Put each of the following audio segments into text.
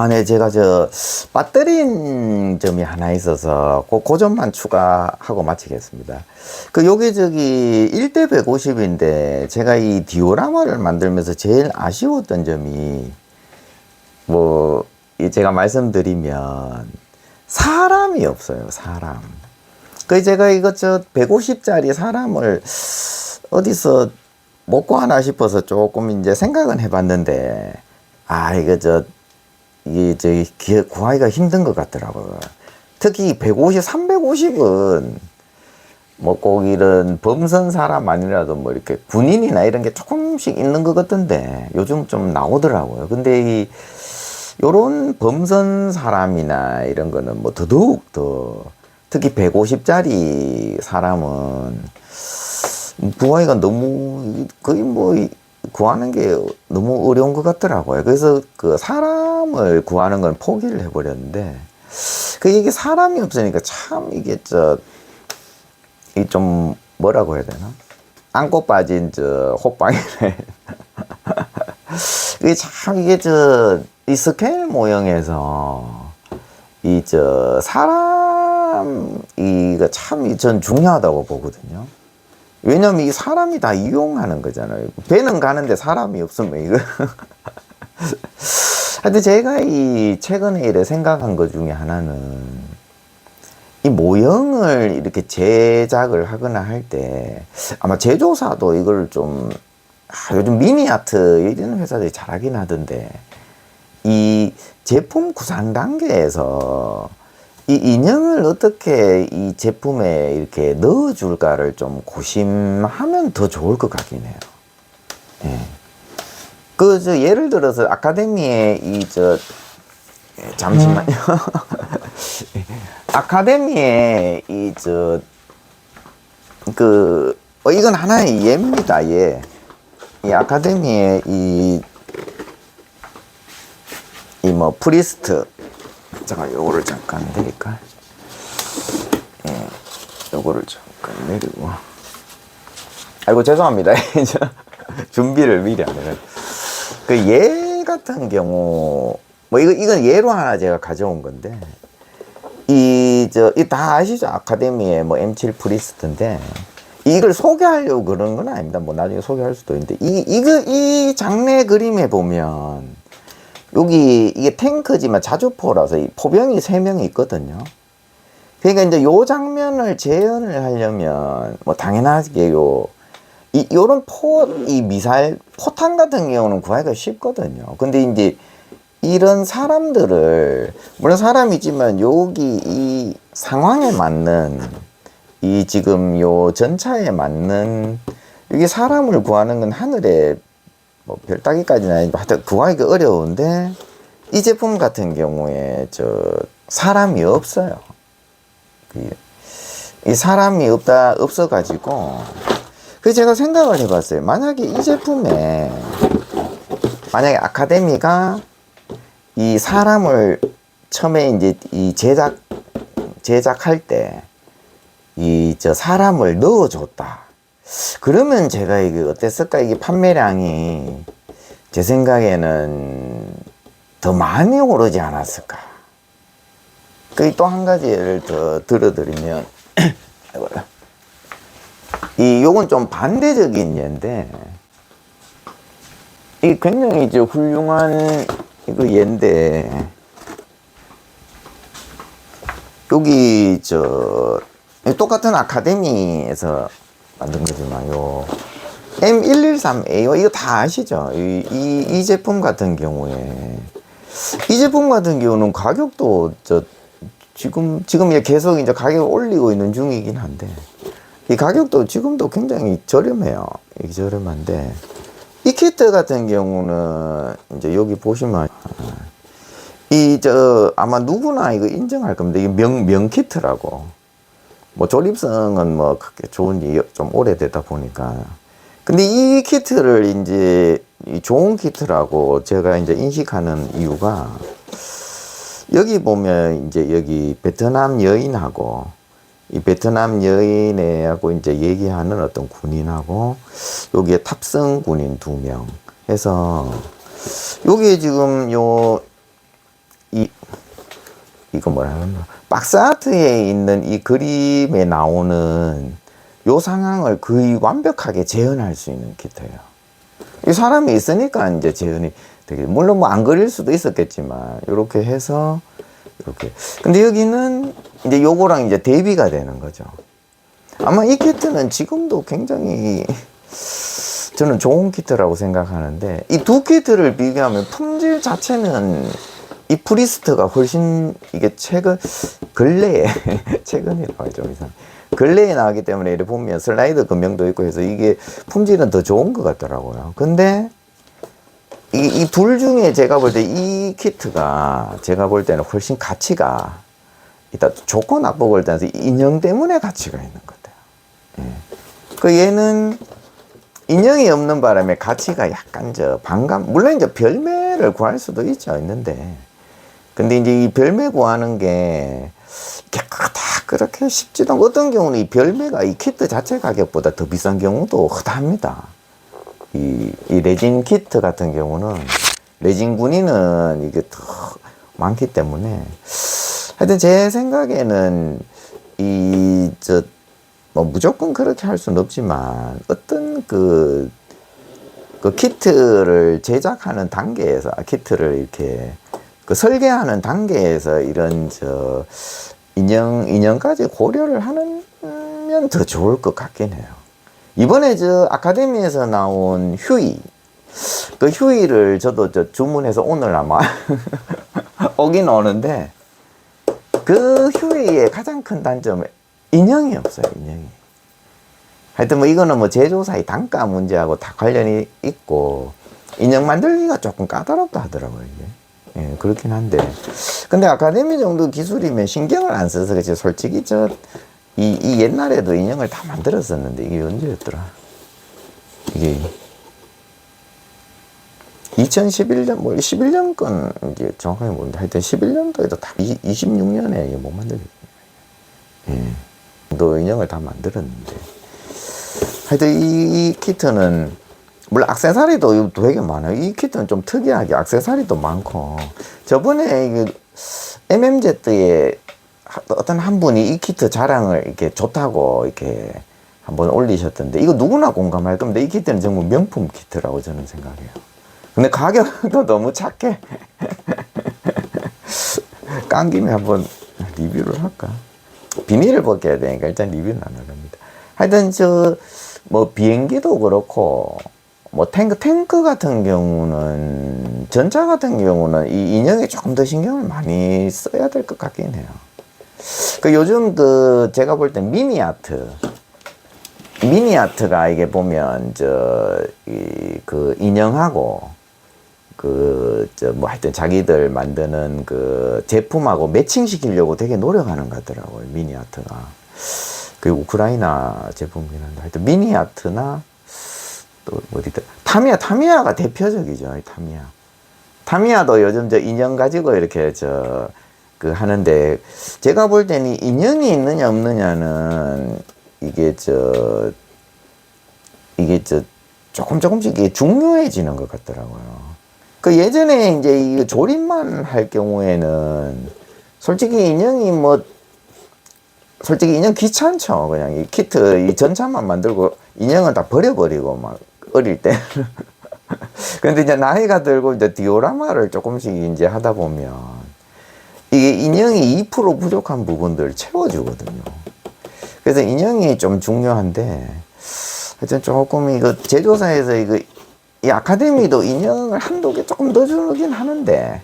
네, 제가 빠뜨린 점이 하나 있어서, 그 점만 추가하고 마치겠습니다. 요게 저기, 1대 150인데, 제가 이 디오라마를 만들면서 제일 아쉬웠던 점이, 뭐, 제가 말씀드리면, 사람이 없어요, 사람. 제가 이거 150짜리 사람을 어디서 못 구하나 싶어서 조금 이제 생각은 해봤는데, 이거 이게 구하기가 힘든 것 같더라고요. 특히 150, 350은 뭐 꼭 이런 범선 사람 아니라도 뭐 이렇게 군인이나 이런 게 조금씩 있는 것 같던데 요즘 좀 나오더라고요. 근데 요런 범선 사람이나 이런 거는 뭐 더더욱 더 특히 150짜리 사람은 구하기가 너무 거의 뭐 구하는 게 너무 어려운 것 같더라고요. 그래서 사람을 구하는 건 포기를 해버렸는데, 이게 사람이 없으니까 참 이게 좀 뭐라고 해야 되나? 안고 빠진 호빵이래. 이게 참 이게 이 스케일 모형에서 사람 이거 참 전 중요하다고 보거든요. 왜냐면 이 사람이 다 이용하는 거잖아요. 배는 가는데 사람이 없으면 이거. 하여튼 제가 최근에 이래 생각한 것 중에 하나는 이 모형을 이렇게 제작을 하거나 할 때 아마 제조사도 이걸 요즘 미니 아트 이런 회사들이 잘하긴 하던데 이 제품 구상 단계에서 이 인형을 어떻게 이 제품에 이렇게 넣어줄까를 좀 고심하면 더 좋을 것 같긴 해요. 예. 예를 들어서 아카데미에 잠시만요. 아카데미에 이건 하나의 예입니다, 예. 이 아카데미에 프리스트. 잠깐, 요거를 잠깐 내릴까? 예, 요거를 잠깐 내리고. 아이고, 죄송합니다. 준비를 미리 안 해요. 얘 같은 경우, 이건 예로 하나 제가 가져온 건데, 다 아시죠? 아카데미의 M7 프리스트인데, 이걸 소개하려고 그런 건 아닙니다. 뭐 나중에 소개할 수도 있는데, 이 장내 그림에 보면, 이게 탱크지만 자주포라서 이 포병이 3명이 있거든요. 그러니까 이제 요 장면을 재현을 하려면, 뭐 당연하게 요런 미사일, 포탄 같은 경우는 구하기가 쉽거든요. 근데 이제 이런 사람들을, 물론 사람이지만 여기 이 상황에 맞는, 지금 요 전차에 맞는, 이게 사람을 구하는 건 하늘에 뭐 별 따기까지는 아니고 하여튼 구하기가 어려운데 이 제품 같은 경우에 사람이 없어요. 이 사람이 없어가지고 그래서 제가 생각을 해봤어요. 만약에 이 제품에 만약에 아카데미가 이 사람을 처음에 이제 제작할 때 사람을 넣어줬다. 그러면 제가 이게 어땠을까? 이게 판매량이 제 생각에는 더 많이 오르지 않았을까? 또 한 가지 예를 더 들어드리면, 요건 좀 반대적인 예인데, 이 굉장히 훌륭한 예인데, 여기 똑같은 아카데미에서 만든 거지만 M113A 이거 다 아시죠? 이 제품 같은 경우에 이 제품 같은 경우는 가격도 지금 계속 이제 가격을 올리고 있는 중이긴 한데 이 가격도 지금도 굉장히 저렴해요. 이게 저렴한데 이 키트 같은 경우는 이제 여기 보시면 아마 누구나 이거 인정할 겁니다. 이게 명 키트라고. 뭐 조립성은 뭐 그렇게 좋은 지 좀 오래되다 보니까. 근데 이 키트를 이제 좋은 키트라고 제가 이제 인식하는 이유가 여기 보면 이제 여기 베트남 여인하고 이 베트남 여인하고 이제 얘기하는 어떤 군인하고 여기에 탑승 군인 2명 해서 여기에 지금 이거 뭐라 하나 박스 아트에 있는 이 그림에 나오는 요 상황을 거의 완벽하게 재현할 수 있는 키트예요. 이 사람이 있으니까 이제 재현이 되게, 물론 뭐 안 그릴 수도 있었겠지만 이렇게 해서 이렇게. 근데 여기는 이제 요거랑 이제 대비가 되는 거죠. 아마 이 키트는 지금도 굉장히 저는 좋은 키트라고 생각하는데, 이 두 키트를 비교하면 품질 자체는 이 프리스트가 훨씬, 이게 근래에 최근이라고 하죠, 이상. 근래에 나왔기 때문에 이렇게 보면 슬라이드 금형도 있고 해서 이게 품질은 더 좋은 것 같더라고요. 근데 이 둘 중에 제가 볼 때 이 키트가 제가 볼 때는 훨씬 가치가, 일단 좋고 나쁘고를 떠나서 인형 때문에 가치가 있는 것 같아요. 예. 그 얘는 인형이 없는 바람에 가치가 약간 물론 이제 별매를 구할 수도 있는데, 근데 이제 이 별매 구하는 게 다 그렇게 쉽지도 않고, 어떤 경우는 이 별매가 이 키트 자체 가격보다 더 비싼 경우도 허다합니다. 이 레진 키트 같은 경우는, 레진 군이는 이게 더 많기 때문에, 하여튼 제 생각에는 뭐 무조건 그렇게 할 수는 없지만, 어떤 그 키트를 제작하는 단계에서, 키트를 이렇게 설계하는 단계에서 이런 인형까지 고려를 하면 더 좋을 것 같긴 해요. 이번에 아카데미에서 나온 휴이, 그 휴이를 저도 주문해서 오늘 아마 오긴 오는데, 그 휴이의 가장 큰 단점은 인형이 없어요, 인형이. 하여튼 뭐 이거는 뭐 제조사의 단가 문제하고 다 관련이 있고, 인형 만들기가 조금 까다롭다 하더라고요, 이게. 예, 그렇긴 한데. 근데 아카데미 정도 기술이면 신경을 안 써서 그렇지, 솔직히 이 옛날에도 인형을 다 만들었었는데, 이게 언제였더라? 이게 2011년, 뭐 11년 건 이제 정확하게 모르는데, 하여튼 11년도에도 다 26년에 못 만들겠어요. 예. 또 인형을 다 만들었는데. 하여튼 이 키트는, 물론 액세서리도 되게 많아요. 이 키트는 좀 특이하게 액세서리도 많고, 저번에 MMZ에 어떤 한 분이 이 키트 자랑을 이렇게 좋다고 이렇게 한번 올리셨던데, 이거 누구나 공감할 겁니다. 이 키트는 정말 명품 키트라고 저는 생각해요. 근데 가격도 너무 착해. 깐 김에 한번 리뷰를 할까? 비닐을 벗겨야 되니까 일단 리뷰는 안 합니다. 하여튼 뭐 비행기도 그렇고, 뭐 탱크 같은 경우는, 전차 같은 경우는 이 인형에 조금 더 신경을 많이 써야 될 것 같긴 해요. 요즘 제가 볼 때 미니아트가 이게 보면 그 인형하고 뭐 하여튼 자기들 만드는 그 제품하고 매칭시키려고 되게 노력하는 것 같더라고요, 미니아트가. 그 우크라이나 제품이긴 한데, 하여튼 미니아트나 또 어디다 타미야가 대표적이죠. 타미야도 요즘 인형 가지고 이렇게 하는데, 제가 볼 때는 인형이 있느냐 없느냐는 이게 조금씩 이게 중요해지는 것 같더라고요. 예전에 이제 이 조립만 할 경우에는 솔직히 인형 귀찮죠. 그냥 이 키트, 이 전차만 만들고 인형은 다 버려버리고 막 어릴 때. 근데 이제 나이가 들고 이제 디오라마를 조금씩 이제 하다 보면 이게 인형이 2% 부족한 부분들을 채워주거든요. 그래서 인형이 좀 중요한데, 하여튼 조금 제조사에서 이 아카데미도 인형을 한두 개 조금 넣어주긴 하는데,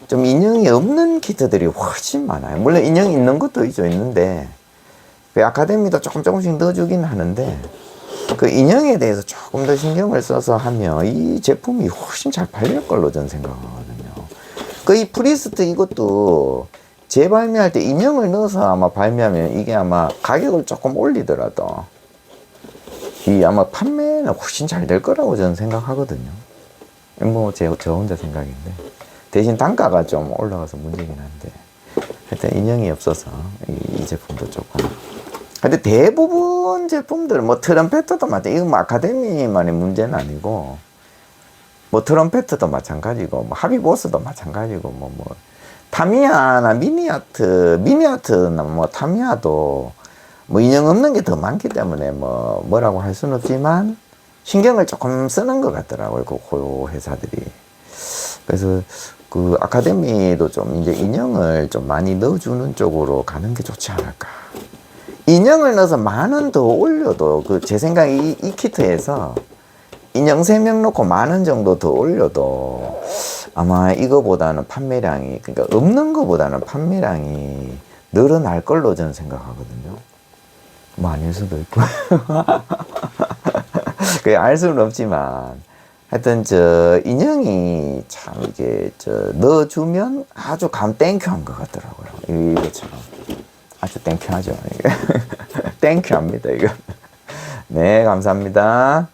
좀 인형이 없는 키트들이 훨씬 많아요. 물론 인형이 있는 것도 있는데, 그 아카데미도 조금씩 넣어주긴 하는데, 그 인형에 대해서 조금 더 신경을 써서 하면 이 제품이 훨씬 잘 팔릴 걸로 저는 생각하거든요. 이 프리스트 이것도 재발매할 때 인형을 넣어서 아마 발매하면 이게 아마 가격을 조금 올리더라도 아마 판매는 훨씬 잘 될 거라고 저는 생각하거든요. 뭐 저 혼자 생각인데, 대신 단가가 좀 올라가서 문제긴 한데, 하여튼 인형이 없어서 이 제품도 조금. 근데 대부분 제품들, 뭐 트럼펫도 마찬가지고, 이건 뭐 아카데미만의 문제는 아니고, 뭐 트럼펫도 마찬가지고, 뭐 하비보스도 마찬가지고, 뭐 타미야나 미니아트나 뭐 타미야도 뭐 인형 없는 게 더 많기 때문에 뭐라고 할 수는 없지만 신경을 조금 쓰는 것 같더라고요. 그 회사들이. 그래서 그 아카데미도 좀 이제 인형을 좀 많이 넣어주는 쪽으로 가는 게 좋지 않을까. 인형을 넣어서 만 원 더 올려도 제 생각에 이 키트에서 인형 3명 놓고 만 원 정도 더 올려도 아마 이거보다는 판매량이, 그러니까 없는 거보다는 판매량이 늘어날 걸로 저는 생각하거든요. 뭐 아닐 수도 있고. 그게 알 수는 없지만 하여튼 인형이 참 이게 넣어주면 아주 땡큐한 것 같더라고요. 이것처럼 아주 땡큐하죠. 땡큐합니다 이거. 네, 감사합니다.